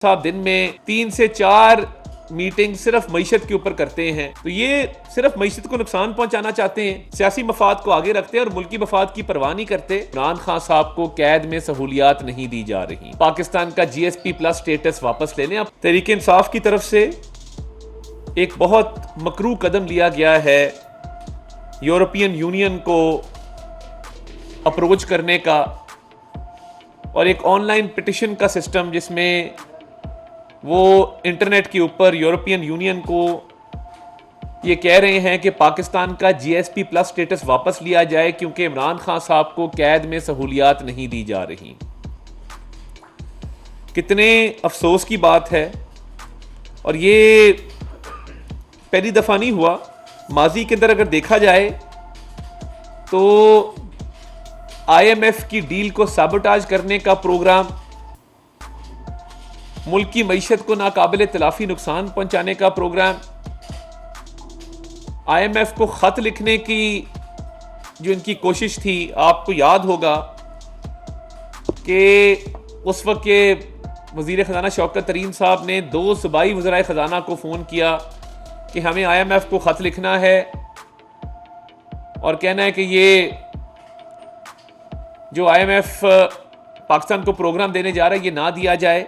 साहब दिन में 3 से 4 मीटिंग सिर्फ मईशत के ऊपर करते हैं, तो ये सिर्फ मईशत को नुकसान पहुंचाना चाहते हैं, सियासी मफाद को आगे रखते हैं और मुल्की मफाद की परवाह नहीं करते। इमरान खान साहब को कैद में सहूलियात नहीं दी जा रही। पाकिस्तान का GSP प्लस स्टेटस वापस ले लें। अब तहरीक इंसाफ की तरफ से एक बहुत मकरू कदम लिया गया है यूरोपियन यूनियन को अप्रोच करने का, और एक ऑनलाइन पिटिशन का सिस्टम जिसमें वो इंटरनेट के ऊपर यूरोपियन यूनियन को ये कह रहे हैं कि पाकिस्तान का GSP प्लस स्टेटस वापस लिया जाए क्योंकि इमरान खान साहब को कैद में सहूलियात नहीं दी जा रही। कितने अफसोस की बात है, और ये पहली दफ़ा नहीं हुआ। माजी के अंदर अगर देखा जाए तो IMF की डील को साबोटाज करने का प्रोग्राम, मुल्क की मईशत को नाकाबिले तलाफी नुकसान पहुंचाने का प्रोग्राम, IMF को खत लिखने की जो इनकी कोशिश थी, आपको याद होगा कि उस वक्त के वजीर खजाना शौकत तरीन साहब ने 2 सूबाई वज़राए खजाना को फ़ोन किया कि हमें IMF को खत लिखना है और कहना है कि ये जो IMF पाकिस्तान को प्रोग्राम देने जा रहा है ये ना दिया जाए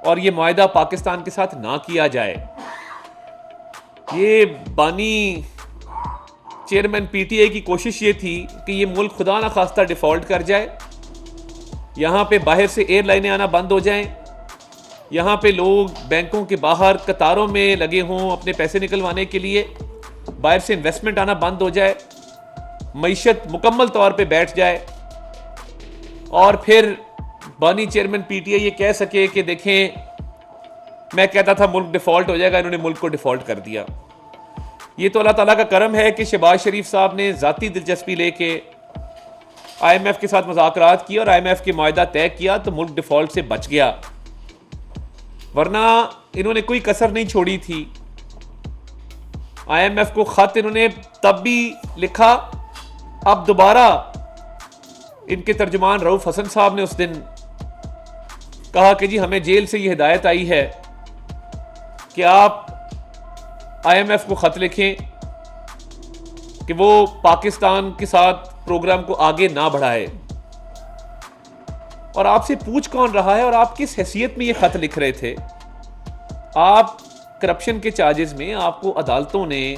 और ये मुआहदा पाकिस्तान के साथ ना किया जाए। ये बानी चेयरमैन PTI की कोशिश ये थी कि ये मुल्क खुदा ना खास्ता डिफ़ॉल्ट कर जाए, यहाँ पे बाहर से एयरलाइनें आना बंद हो जाएं, यहाँ पे लोग बैंकों के बाहर कतारों में लगे हों अपने पैसे निकलवाने के लिए, बाहर से इन्वेस्टमेंट आना बंद हो जाए, मईशत मुकम्मल तौर पे बैठ जाए, और फिर बानी चेयरमैन PTI ये कह सके कि देखें मैं कहता था मुल्क डिफ़ॉल्ट हो जाएगा, इन्होंने मुल्क को डिफ़ॉल्ट कर दिया। ये तो अल्लाह ताला का करम है कि शहबाज शरीफ साहब ने ज़ाती दिलचस्पी लेके IMF के साथ मुज़ाकरात किए और IMF के मुआहदा तय किया तो मुल्क डिफ़ॉल्ट से बच गया, वरना इन्होंने कोई कसर नहीं छोड़ी थी। IMF को ख़त इन्होंने तब भी लिखा, अब दोबारा इनके तर्जुमान रऊफ हसन साहब ने उस दिन कहा कि जी हमें जेल से ये हिदायत आई है कि आप IMF को ख़त लिखें कि वो पाकिस्तान के साथ प्रोग्राम को आगे ना बढ़ाए। और आपसे पूछ कौन रहा है और आप किस हैसियत में ये ख़त लिख रहे थे? आप करप्शन के चार्जेस में आपको अदालतों ने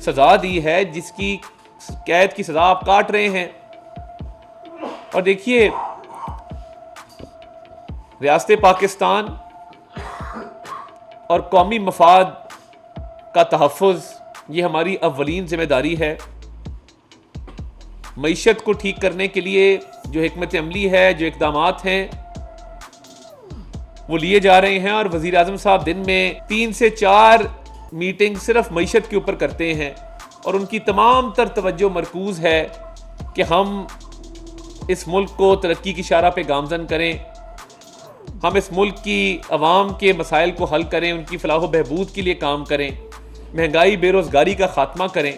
सज़ा दी है जिसकी कैद की सज़ा आप काट रहे हैं। और देखिए, रियासत पाकिस्तान और कौमी मफाद का तहफ़्फ़ुज़ ये हमारी अव्वलीन ज़िम्मेदारी है। मईशत को ठीक करने के लिए जो हिकमत अमली है, जो इक़दामात हैं वो लिए जा रहे हैं, और वज़ीर आज़म साहब दिन में 3 से 4 मीटिंग सिर्फ मईशत के ऊपर करते हैं और उनकी तमाम तर तवज्जो मरकूज़ है कि हम इस मुल्क को तरक्की की शारा पे गामज़न करें, हम इस मुल्क की अवाम के मसाइल को हल करें, उनकी फलाह व बहबूद के लिए काम करें, महंगाई बेरोज़गारी का ख़ात्मा करें।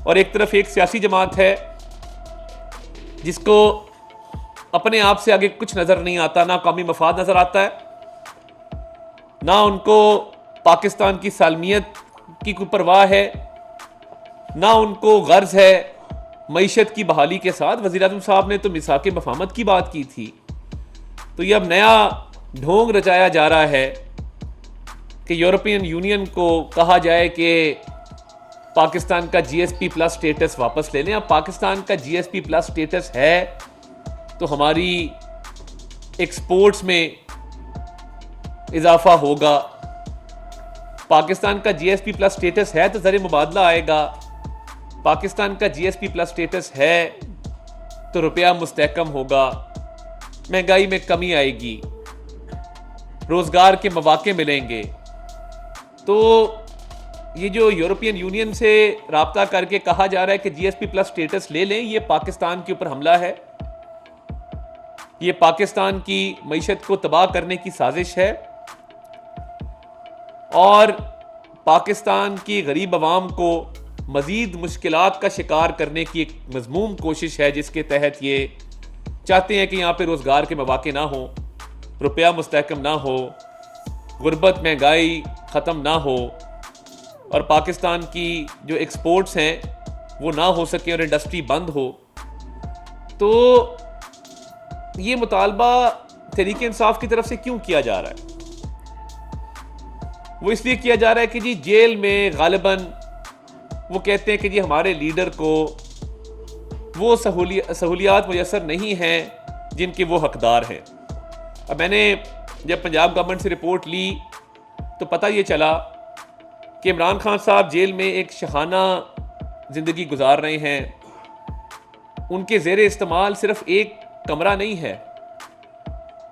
और एक तरफ एक सियासी जमात है जिसको अपने आप से आगे कुछ नज़र नहीं आता, ना कौमी मफाद नज़र आता है, ना उनको पाकिस्तान की सालमियत की कोई परवाह है, ना उनको गर्ज है मईशत की बहाली के साथ। वज़ीर आज़म साहब ने तो मिसाक़े मफ़ाहमत की बात की थी, तो ये अब नया ढोंग रचाया जा रहा है कि यूरोपियन यूनियन को कहा जाए कि पाकिस्तान का GSP प्लस स्टेटस वापस ले लें। अब पाकिस्तान का GSP प्लस स्टेटस है तो हमारी एक्सपोर्ट्स में इजाफा होगा, पाकिस्तान का GSP प्लस स्टेटस है तो ज़र मुबादला आएगा, पाकिस्तान का GSP प्लस स्टेटस है तो रुपया मुस्तहकम होगा, महंगाई में कमी आएगी, रोज़गार के मौके मिलेंगे। तो ये जो यूरोपियन यूनियन से राब्ता करके कहा जा रहा है कि GSP प्लस स्टेटस ले लें, ये पाकिस्तान के ऊपर हमला है, ये पाकिस्तान की मईशत को तबाह करने की साजिश है और पाकिस्तान की गरीब अवाम को मज़ीद मुश्किलात का शिकार करने की एक मज़मूम कोशिश है जिसके तहत ये चाहते हैं कि यहाँ पे रोज़गार के मौके ना हों, रुपया मुस्तहकम ना हो, गुर्बत महंगाई ख़त्म ना हो और पाकिस्तान की जो एक्सपोर्ट्स हैं वो ना हो सके और इंडस्ट्री बंद हो, तो ये मुतालबा तहरीक इंसाफ की तरफ से क्यों किया जा रहा है? वो इसलिए किया जा रहा है कि जी जेल में गालिबन वो कहते हैं कि जी हमारे लीडर को वो सहूलियात मुयसर नहीं हैं जिनके वो हकदार हैं। अब मैंने जब पंजाब गवर्नमेंट से रिपोर्ट ली तो पता ये चला कि इमरान खान साहब जेल में एक शहाना ज़िंदगी गुजार रहे हैं। उनके ज़ेर इस्तेमाल सिर्फ एक कमरा नहीं है,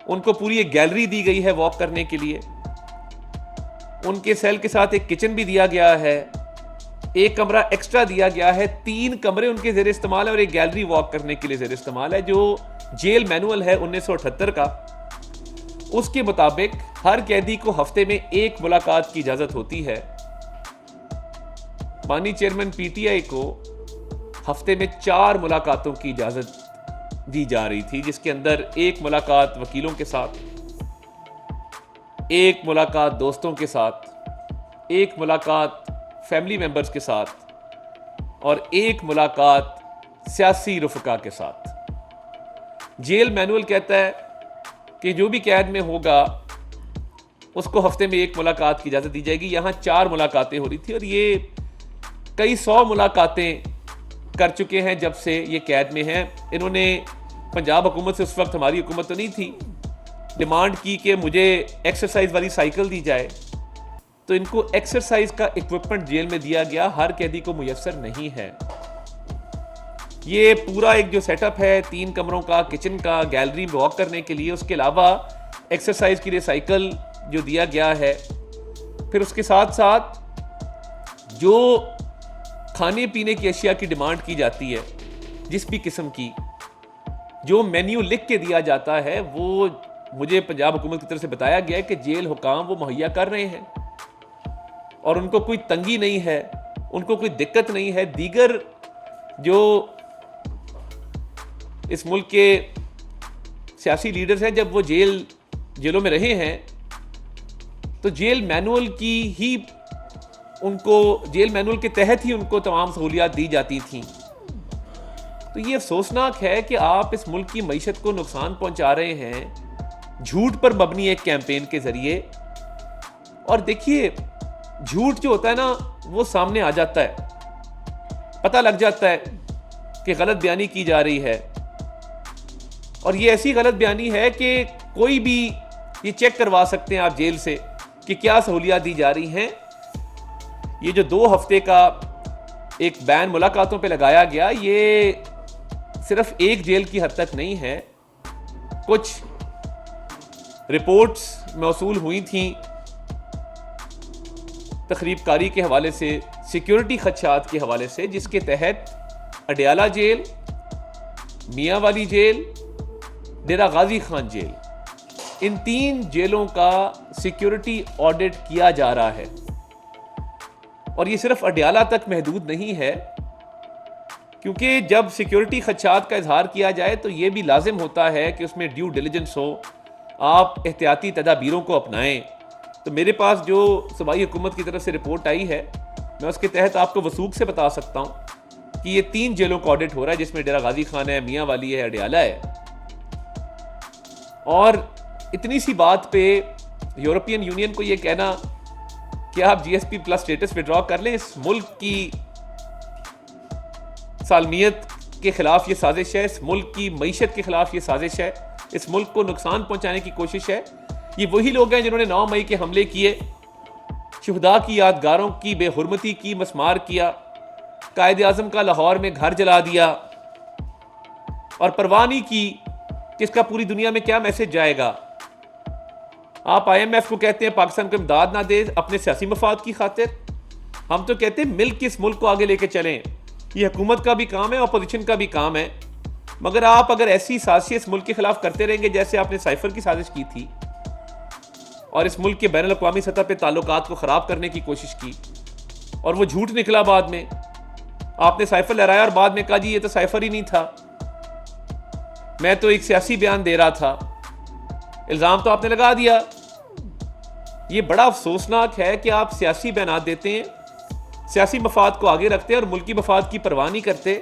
उनको पूरी एक गैलरी दी गई है वॉक करने के लिए। उनके सेल के साथ एक किचन भी दिया गया है, एक कमरा एक्स्ट्रा दिया गया है, 3 कमरे उनके ज़ेर इस्तेमाल है और एक गैलरी वॉक करने के लिए ज़ेर इस्तेमाल है। जो जेल मैनुअल है 1978 का, उसके मुताबिक हर कैदी को हफ्ते में 1 मुलाकात की इजाज़त होती है। माननीय चेयरमैन पीटीआई को हफ्ते में 4 मुलाकातों की इजाज़त दी जा रही थी, जिसके अंदर 1 मुलाकात वकीलों के साथ, 1 मुलाकात दोस्तों के साथ, 1 मुलाकात फैमिली मेंबर्स के साथ और 1 मुलाकात सियासी रुफका के साथ। जेल मैनुअल कहता है कि जो भी कैद में होगा उसको हफ्ते में 1 मुलाकात की इजाज़त दी जाएगी। यहाँ 4 मुलाकातें हो रही थी और ये कई 100 मुलाकातें कर चुके हैं जब से ये कैद में हैं। इन्होंने पंजाब हुकूमत से, उस वक्त हमारी हुकूमत तो नहीं थी, डिमांड की कि मुझे एक्सरसाइज वाली साइकिल दी जाए, तो इनको एक्सरसाइज का इक्विपमेंट जेल में दिया गया, हर कैदी को मुयस्सर नहीं है। ये पूरा एक जो सेटअप है 3 कमरों का, किचन का, गैलरी में वॉक करने के लिए, उसके अलावा एक्सरसाइज के लिए साइकिल जो दिया गया है, फिर उसके साथ साथ जो खाने पीने की अशिया की डिमांड की जाती है, जिस भी किस्म की, जो मेन्यू लिख के दिया जाता है, वो मुझे पंजाब हुकूमत की तरफ से बताया गया है कि जेल हुकाम वो मुहैया कर रहे हैं और उनको कोई तंगी नहीं है, उनको कोई दिक्कत नहीं है। दीगर जो इस मुल्क के सियासी लीडर्स हैं, जब वो जेलों में रहे हैं तो जेल मैनुअल के तहत ही उनको तमाम सहूलियात दी जाती थीं। तो ये अफसोसनाक है कि आप इस मुल्क की मईशत को नुकसान पहुंचा रहे हैं झूठ पर मबनी एक कैंपेन के जरिए। और देखिए, झूठ जो होता है ना, वो सामने आ जाता है, पता लग जाता है कि गलत बयानी की जा रही है और ये ऐसी गलत बयानी है कि कोई भी ये चेक करवा सकते हैं आप जेल से कि क्या सहूलियात दी जा रही हैं। ये जो 2 हफ्ते का एक बैन मुलाकातों पे लगाया गया, ये सिर्फ एक जेल की हद तक नहीं है। कुछ रिपोर्ट्स मौसूल हुई थी तखरीबकारी के हवाले से, सिक्योरिटी खदशात के हवाले से, जिसके तहत अडयाला जेल, मियाँ वाली जेल, डेरा गाजी खान जेल, इन 3 जेलों का सिक्योरिटी ऑडिट किया जा रहा है। और ये सिर्फ अडयाला तक महदूद नहीं है, क्योंकि जब सिक्योरिटी खदशात का इजहार किया जाए तो ये भी लाजिम होता है कि उसमें ड्यू डिलिजेंस हो, आप एहतियाती तदाबीरों को अपनाएं। तो मेरे पास जो सूबाई हुकूमत की तरफ से रिपोर्ट आई है, मैं उसके तहत आपको वसूख से बता सकता हूँ कि ये 3 जेलों का ऑडिट हो रहा है, जिसमें डेरा गाजी खान है, मियाँ वाली है, अडयाला है। और इतनी सी बात पे यूरोपियन यूनियन को ये कहना कि आप जीएसपी प्लस स्टेटस विड्रॉ कर लें, इस मुल्क की सालमियत के खिलाफ ये साजिश है, इस मुल्क की मईशत के खिलाफ ये साजिश है, इस मुल्क को नुकसान पहुंचाने की कोशिश है। ये वही लोग हैं जिन्होंने 9 मई के हमले किए, शुहदा की यादगारों की बेहुरमती की, मसमार किया, कायद आज़म का लाहौर में घर जला दिया और परवाह नहीं की कि इसका पूरी दुनिया में क्या मैसेज जाएगा। आप IMF को कहते हैं पाकिस्तान को इमदाद ना दे अपने सियासी मफाद की खातिर, हम तो कहते हैं मिल के इस मुल्क को आगे लेके चलें। ये हुकूमत का भी काम है, अपोजिशन का भी काम है। मगर आप अगर ऐसी साजिश इस मुल्क के खिलाफ करते रहेंगे जैसे आपने साइफर की साजिश की थी और इस मुल्क के बैनुल अक़वामी सतह पे ताल्लुकात को ख़राब करने की कोशिश की और वो झूठ निकला, बाद में आपने साइफर लहराया और बाद में कहा जी ये तो साइफर ही नहीं था, मैं तो एक सियासी बयान दे रहा था। इल्ज़ाम तो आपने लगा दिया। ये बड़ा अफसोसनाक है कि आप सियासी बयानात देते हैं, सियासी मफाद को आगे रखते हैं और मुल्की मफाद की परवाह नहीं करते।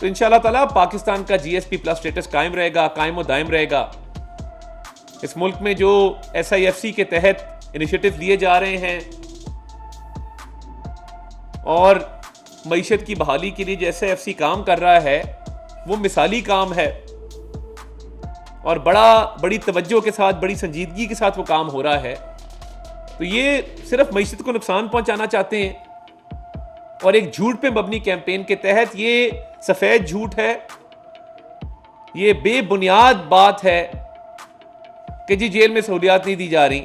तो इंशाअल्लाह ताला पाकिस्तान का GSP प्लस स्टेटस कायम रहेगा, कायम और दायम रहेगा। इस मुल्क में जो SIFC के तहत इनिशिएटिव लिए जा रहे हैं और मईशत की बहाली के लिए जो SIFC काम कर रहा है वो मिसाली काम है और बड़ी तवज्जो के साथ, बड़ी संजीदगी के साथ वो काम हो रहा है। तो ये सिर्फ मईशत को नुकसान पहुंचाना चाहते हैं और एक झूठ पे मबनी कैंपेन के तहत, ये सफेद झूठ है, ये बेबुनियाद बात है कि जी जेल में सहूलियात नहीं दी जा रही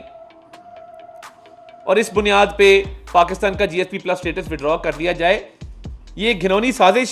और इस बुनियाद पे पाकिस्तान का GSP प्लस स्टेटस विड्रॉ कर लिया जाए। ये घिनौनी साजिश